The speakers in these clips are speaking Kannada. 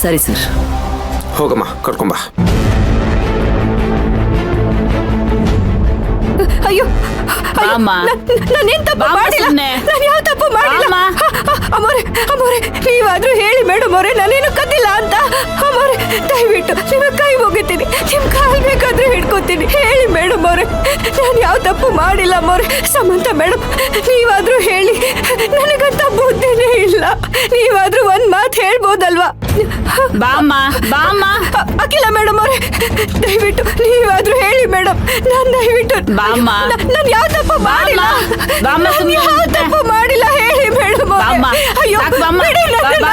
ಸರಿ ಸರ್. ಹೋಗಮ್ಮ, ಕರ್ಕೊಂಬ. ಅಯ್ಯೋ ನಾನೇನ್ ತಪ್ಪು ಮಾಡಿಲ್ಲ, ನಾನು ಯಾವ ತಪ್ಪು ಮಾಡಿಲ್ಲ. ಅಮ್ಮೋರೆ ನೀವಾದ್ರೂ ಹೇಳಿ ಮೇಡಮ್ ಅವರೇ, ನಾನೇನು ಕದ್ದಿಲ್ಲ ಅಂತ. ಅಮ್ಮೋರೆ ದಯವಿಟ್ಟು ನಿಮ್ಮ ಕೈ ಮುಗಿತೀನಿ, ನಿಮ್ ಕಾಲ್ ಬೇಕಾದ್ರೂ ಹಿಡ್ಕೊತೀನಿ, ಹೇಳಿ ಮೇಡಮ್ ಅವರೇ, ನಾನು ಯಾವ ತಪ್ಪು ಮಾಡಿಲ್ಲ. ಅಮ್ಮೋರೆ ಸಮಂತ ಮೇಡಮ್, ನೀವಾದ್ರೂ ಹೇಳಿ, ನನಗಂತ ಬುದ್ಧಿನೇ ಇಲ್ಲ. ನೀವಾದ್ರೂ ಒಂದ್ ಮಾತು ಹೇಳ್ಬೋದಲ್ವಾ? ಅಖಿಲ ಮೇಡಮ್ ಅವರೇ, ದಯವಿಟ್ಟು ನೀವಾದ್ರೂ ಹೇಳಿ ಮೇಡಮ್. ನಾನು ದಯವಿಟ್ಟು ನಾನು ಯಾವ ತಪ್ಪು ಮಾಡಿಲ್ಲ, ಯಾವ ತಪ್ಪು ಮಾಡಿಲ್ಲ, ಹೇಳಿ ಮೇಡಮ್. ಅಯ್ಯೋ ಬಿಡಿ ನನ್ನನ್ನ.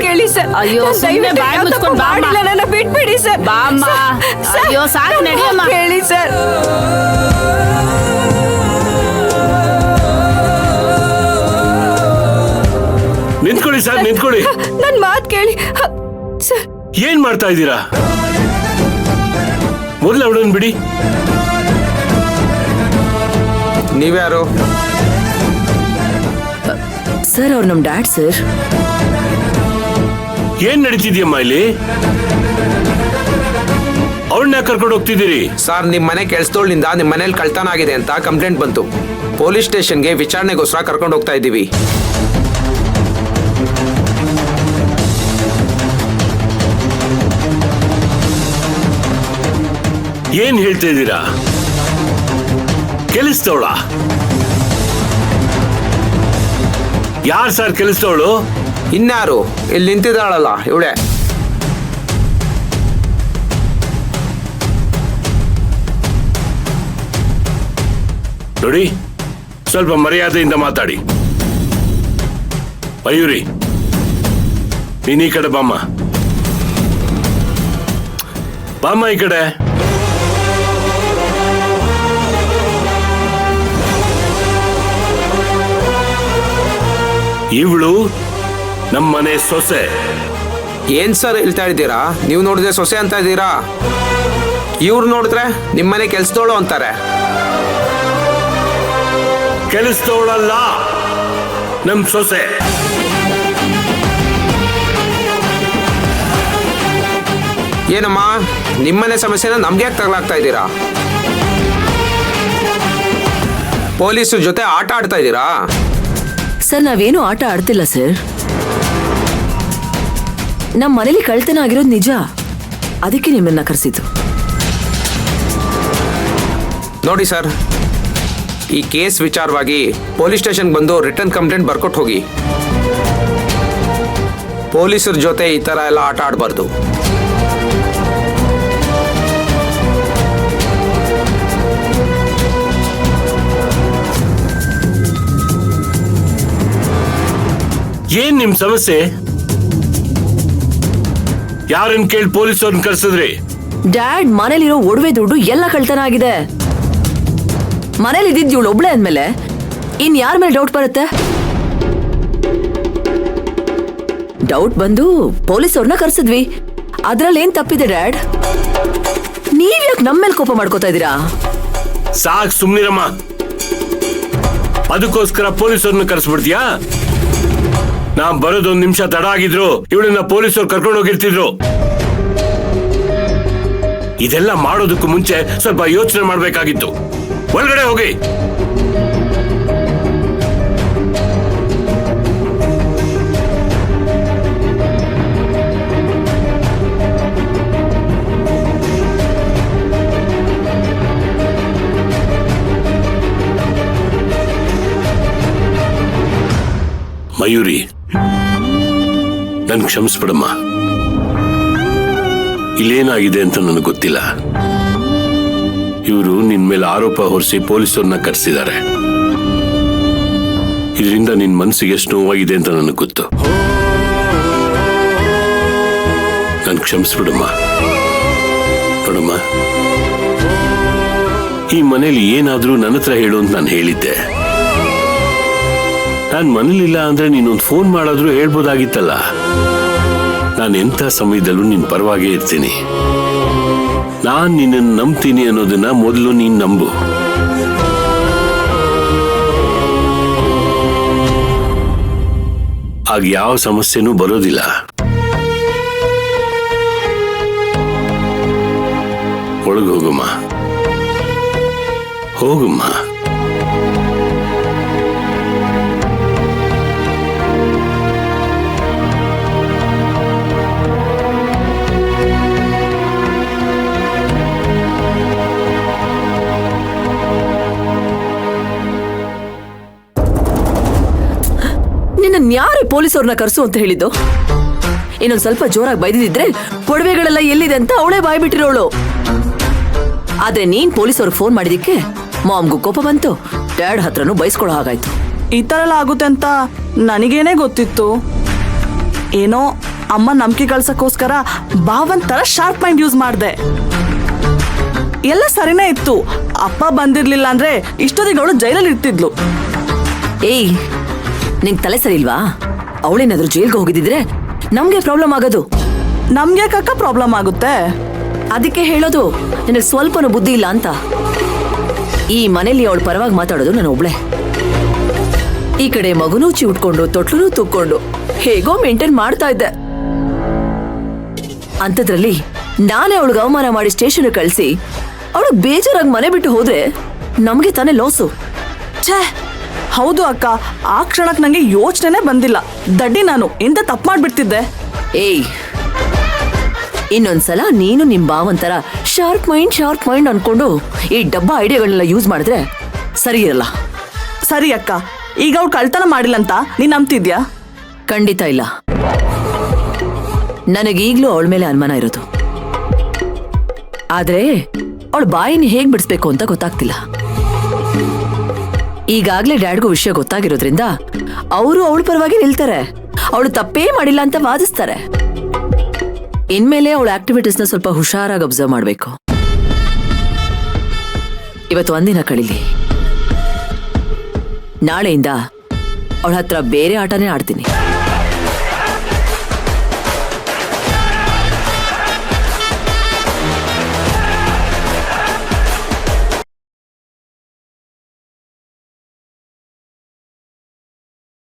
ಕೇಳಿ ಸರ್, ಅಯ್ಯೋ ಸುಮ್ಮನೆ ಬಾಯಿ ಮುಚ್ಕೊಂಡು ಮಾಡಿಲ್ಲ, ನನ್ನ ಬಿಟ್ಬಿಡಿ ಸರ್. ಬಾಮ್ಮ, ಅಯ್ಯೋ ಸಾಕು, ನಡೆಯಮ್ಮ. ಕೇಳಿ ಸರ್. ನಿಂತ್ಕೊಳ್ಳಿ ಸರ್, ನಿಂತ್ಕೊಳ್ಳಿ. ನನ್ ಮಾತ್ ಕೇಳಿ ಸರ್. ಏನ್ ಮಾಡ್ತಾ ಇದ್ದೀರಾ? ಮೊದಲು ಅವಳನ್ನು ಬಿಡಿ. ನೀವ್ಯಾರು ಸರ್? ಅವ್ರು ನಮ್ ಡ್ಯಾಡ್ ಸರ್. ಏನ್ ನಡೀತಿದ್ಯಮ್ಮ ಇಲ್ಲಿ? ಅವಳನ್ನ ಕರ್ಕೊಂಡು ಹೋಗ್ತಿದ್ದೀರಿ? ಸರ್, ನಿಮ್ ಮನೆ ಕೆಲ್ಸದೋಳ್ನಿಂದ ನಿಮ್ ಮನೇಲಿ ಕಳ್ತನ ಆಗಿದೆ ಅಂತ ಕಂಪ್ಲೇಂಟ್ ಬಂತು. ಪೊಲೀಸ್ ಸ್ಟೇಷನ್ಗೆ ವಿಚಾರಣೆಗೋಸ್ಕರ ಕರ್ಕೊಂಡು ಹೋಗ್ತಾ ಇದ್ದೀವಿ. ಏನ್ ಹೇಳ್ತಾ ಇದ್ದೀರಾ? ಕೆಲಸದವಳ? ಯಾರು ಸರ್ ಕೆಲಸದವಳು? ಇನ್ಯಾರು? ಇಲ್ಲಿ ನಿಂತಿದ್ದಾಳಲ್ಲ ಇವಳೆ. ನೋಡಿ, ಸ್ವಲ್ಪ ಮರ್ಯಾದೆಯಿಂದ ಮಾತಾಡಿ. ಮಯೂರಿ, ನೀನ್ ಈ ಕಡೆ ಬಾಮ್ಮ. ಬಾಮ್ಮ ಈ ಕಡೆ. ಇವಳು ನಮ್ಮನೆ ಸೊಸೆ. ಏನ್ ಸರ್ ಹೇಳ್ತಾ ಇದ್ದೀರಾ? ನೀವು ನೋಡಿದ್ರೆ ಸೊಸೆ ಅಂತ ಇದ್ದೀರಾ, ಇವ್ರು ನೋಡಿದ್ರೆ ನಿಮ್ಮನೆ ಕೆಲ್ಸದೋಳು ಅಂತಾರೆ. ಕೆಲಸದವಳಲ್ಲ, ನಮ್ ಸೊಸೆ. ಏನಮ್ಮ, ನಿಮ್ಮನೆ ಸಮಸ್ಯೆನ ನಮ್ಗೆ ಯಾಕೆ ತಗಲಾಗ್ತಾ ಇದ್ದೀರಾ? ಪೊಲೀಸರ ಜೊತೆ ಆಟ ಆಡ್ತಾ ಇದ್ದೀರಾ? ಸರ್, ನಾವೇನು ಆಟ ಆಡ್ತಿಲ್ಲ ಸರ್. ನಮ್ಮ ಮನೇಲಿ ಕಳ್ತನ ಆಗಿರೋದು ನಿಜ, ಅದಕ್ಕೆ ನಿಮ್ಮನ್ನ ಕರೆಸಿದ್ದು. ನೋಡಿ ಸರ್, ಈ ಕೇಸ್ ವಿಚಾರವಾಗಿ ಪೊಲೀಸ್ ಸ್ಟೇಷನ್ ಬಂದು ರಿಟರ್ನ್ ಕಂಪ್ಲೇಂಟ್ ಬರ್ಕೊಟ್ಟು ಹೋಗಿ. ಪೊಲೀಸರ ಜೊತೆ ಈ ತರ ಎಲ್ಲ ಆಟ ಆಡಬಾರ್ದು. ಏನ್ ನಿಮ್ ಸಮಸ್ಯೆ? ಯಾರನ್ನ ಕೇಳಿ ಪೊಲೀಸವ್ರನ್ನ ಕರ್ಸಿದ್ರಿ? ಡ್ಯಾಡ್, ಮನೇಲಿರೋ ಒಡವೆ ದುಡ್ಡು ಎಲ್ಲ ಕಳ್ತನ ಆಗಿದೆ. ಮನೇಲಿ ಇದ್ದಿದ್ದು ಇವಳು ಒಬ್ಳೆ ಅಂದ್ಮೇಲೆ ಇನ್ ಯಾರ ಮೇಲೆ ಡೌಟ್ ಬರುತ್ತೆ? ಡೌಟ್ ಬಂದು ಪೊಲೀಸ್ ಅವ್ರನ್ನ ಕರ್ಸಿದ್ವಿ. ಅದ್ರಲ್ಲಿ ಏನ್ ತಪ್ಪಿದೆ ಡ್ಯಾಡ್? ನೀವ್ ಯಾಕೆ ನಮ್ಮ ಮೇಲೆ ಕೋಪ ಮಾಡ್ಕೋತಾ ಇದೀರಾ? ಸಾಕ್ ಸುಮ್ನಿರಮ್ಮ. ಅದಕ್ಕೋಸ್ಕರ ಪೊಲೀಸವ್ರನ್ನ ಕರ್ಸ್ಬಿಡ್ತೀಯಾ? ನಾ ಬರೋದೊಂದ್ ನಿಮಿಷ ತಡ ಆಗಿದ್ರು ಇವಳನ್ನ ಪೊಲೀಸರು ಕರ್ಕೊಂಡು ಹೋಗಿರ್ತಿದ್ರು. ಇದೆಲ್ಲ ಮಾಡೋದಕ್ಕೂ ಮುಂಚೆ ಸ್ವಲ್ಪ ಯೋಚನೆ ಮಾಡ್ಬೇಕಾಗಿತ್ತು. ಒಳಗಡೆ ಹೋಗಿ. ಮಯೂರಿ, ನನ್ ಕ್ಷಮಿಸ್ಬಿಡಮ್ಮ. ಇಲ್ಲೇನಾಗಿದೆ ಅಂತ ನನಗೆ ಗೊತ್ತಿಲ್ಲ. ಇವರು ನಿನ್ ಮೇಲೆ ಆರೋಪ ಹೊರಿಸಿ ಪೊಲೀಸರನ್ನ ಕರೆಸಿದ್ದಾರೆ. ಇದರಿಂದ ನಿನ್ ಮನಸ್ಸಿಗೆ ಎಷ್ಟು ನೋವಾಗಿದೆ ಅಂತ ನನಗೆ ಗೊತ್ತು. ನನ್ ಕ್ಷಮಿಸ್ಬಿಡಮ್ಮ. ನೋಡಮ್ಮ, ಈ ಮನೇಲಿ ಏನಾದ್ರೂ ನನ್ನ ಹತ್ರ ಹೇಳು ಅಂತ ನಾನು ಹೇಳಿದ್ದೆ. ನಾನ್ ಮನೇಲಿಲ್ಲ ಅಂದ್ರೆ ನೀನೊಂದು ಫೋನ್ ಮಾಡಾದ್ರೂ ಹೇಳ್ಬೋದಾಗಿತ್ತಲ್ಲ. ನಾನು ಎಂಥ ಸಮಯದಲ್ಲೂ ನಿನ್ ಪರವಾಗೇ ಇರ್ತೀನಿ. ನಾನ್ ನಿನ್ನನ್ನು ನಂಬ್ತೀನಿ ಅನ್ನೋದನ್ನ ಮೊದಲು ನೀನ್ ನಂಬು. ಆಗ ಯಾವ ಸಮಸ್ಯೆನೂ ಬರೋದಿಲ್ಲ. ಒಳಗೆ ಹೋಗಮ್ಮ, ಹೋಗಮ್ಮ. ನಿನ್ನ ಯಾರೇ ಪೊಲೀಸವ್ರನ್ನ ಕರ್ಸು ಅಂತ ಹೇಳಿದ್ದು? ಇನ್ನೊಂದ್ ಸ್ವಲ್ಪ ಜೋರಾಗಿ ಬೈದಿದ್ರೆ ಒಡವೆಗಳೆಲ್ಲ ಎಲ್ಲಿದೆ ಅಂತ ಅವಳೇ ಬಾಯ್ ಬಿಟ್ಟಿರೋಳು. ಆದ್ರೆ ನೀನ್ ಪೊಲೀಸವ್ರಿಗೆ ಫೋನ್ ಮಾಡಿದಿಕ್ಕೆ ಮಾಮ್ಗೂ ಕೋಪ ಬಂತು, ಡ್ಯಾಡ್ ಹತ್ರನೂ ಬೈಸ್ಕೊಳ್ಳೋ ಹಾಗಾಯ್ತು. ಈ ತರ ಎಲ್ಲ ಆಗುತ್ತೆ ಅಂತ ನನಗೇನೆ ಗೊತ್ತಿತ್ತು. ಏನೋ ಅಮ್ಮ ನಂಬಿಕೆ ಗಳಿಸಕ್ಕೋಸ್ಕರ ಭಾವನ್ ತರ ಶಾರ್ಪ್ ಮೈಂಡ್ ಯೂಸ್ ಮಾಡ್ದೆ. ಎಲ್ಲ ಸರಿನೇ ಇತ್ತು. ಅಪ್ಪ ಬಂದಿರ್ಲಿಲ್ಲ ಅಂದ್ರೆ ಇಷ್ಟೊತ್ತಿಗೆ ಅವಳು ಜೈಲಲ್ಲಿ ಇರ್ತಿದ್ಲು. ಏಯ್, ನಿಂಗ್ ತಲೆ ಸರಿ ಇಲ್ವಾ? ಅವಳೇನಾದ್ರೂ ಜೈಲ್ಗೆ ಹೋಗಿದ್ರೆ ನಮ್ಗೆ ಪ್ರಾಬ್ಲಮ್ ಆಗೋದು. ನಮ್ಗೆ ಕಕ್ಕ ಪ್ರಾಬ್ಲಮ್ ಆಗುತ್ತೆ. ಅದಕ್ಕೆ ಹೇಳೋದು ನಿನಗೆ ಸ್ವಲ್ಪನೂ ಬುದ್ಧಿ ಇಲ್ಲ ಅಂತ. ಈ ಮನೇಲಿ ಅವಳ ಪರವಾಗಿ ಮಾತಾಡೋದು ನಾನು ಒಬ್ಳೆ. ಈ ಕಡೆ ಮಗುನೂ ಚಿವುಟ್ಕೊಂಡು ತೊಟ್ಲೂ ತೂಕೊಂಡು ಹೇಗೋ ಮೇಂಟೈನ್ ಮಾಡ್ತಾ ಇದ್ದೆ. ಅಂಥದ್ರಲ್ಲಿ ನಾನೇ ಅವಳಿಗೆ ಅವಮಾನ ಮಾಡಿ ಸ್ಟೇಷನ್ ಕಳಿಸಿ ಅವಳು ಬೇಜಾರಾಗಿ ಮನೆ ಬಿಟ್ಟು ಹೋದ್ರೆ ನಮ್ಗೆ ತಾನೇ ಲಾಸು. ಛೇ, ಹೌದು ಅಕ್ಕ, ಆ ಕ್ಷಣಕ್ಕೆ ನಂಗೆ ಯೋಚನೆ ಬಂದಿಲ್ಲ. ದಡ್ಡಿ ನಾನು, ಎಂತ ತಪ್ಪು ಮಾಡ್ಬಿಡ್ತಿದ್ದೆ. ಏಯ್, ಇನ್ನೊಂದ್ಸಲ ನೀನು ನಿಮ್ ಭಾವಂತರ ಶಾರ್ಪ್ ಮೈಂಡ್ ಅನ್ಕೊಂಡು ಈ ಡಬ್ಬಾ ಐಡಿಯಾಗಳನ್ನೆಲ್ಲ ಯೂಸ್ ಮಾಡಿದ್ರೆ ಸರಿ ಇರಲ್ಲ. ಸರಿ ಅಕ್ಕ, ಈಗ ಅವ್ಳು ಕಳ್ತನ ಮಾಡಿಲ್ಲ ಅಂತ ನೀನ್ ನಂಬ್ತಿದ್ಯಾ? ಖಂಡಿತ ಇಲ್ಲ. ನನಗೀಗ್ಲೂ ಅವಳ ಮೇಲೆ ಅನುಮಾನ ಇರೋದು. ಆದ್ರೆ ಅವಳ ಬಾಯಿನ ಹೇಗ್ ಬಿಡಿಸ್ಬೇಕು ಅಂತ ಗೊತ್ತಾಗ್ತಿಲ್ಲ. ಈಗಾಗ್ಲೇ ಡ್ಯಾಡ್ಗೂ ವಿಷಯ ಗೊತ್ತಾಗಿರೋದ್ರಿಂದ ಅವರು ಅವಳ ಪರವಾಗಿ ನಿಲ್ತಾರೆ. ಅವಳು ತಪ್ಪೇ ಮಾಡಿಲ್ಲ ಅಂತ ವಾದಿಸ್ತಾರೆ. ಇನ್ಮೇಲೆ ಅವಳ ಆಕ್ಟಿವಿಟೀಸ್ನ ಸ್ವಲ್ಪ ಹುಷಾರಾಗಿ ಅಬ್ಸರ್ವ್ ಮಾಡ್ಬೇಕು. ಇವತ್ತು ಒಂದಿನ ಕಳೀಲಿ, ನಾಳೆಯಿಂದ ಅವಳ ಹತ್ರ ಬೇರೆ ಆಟನೇ ಆಡ್ತೀನಿ.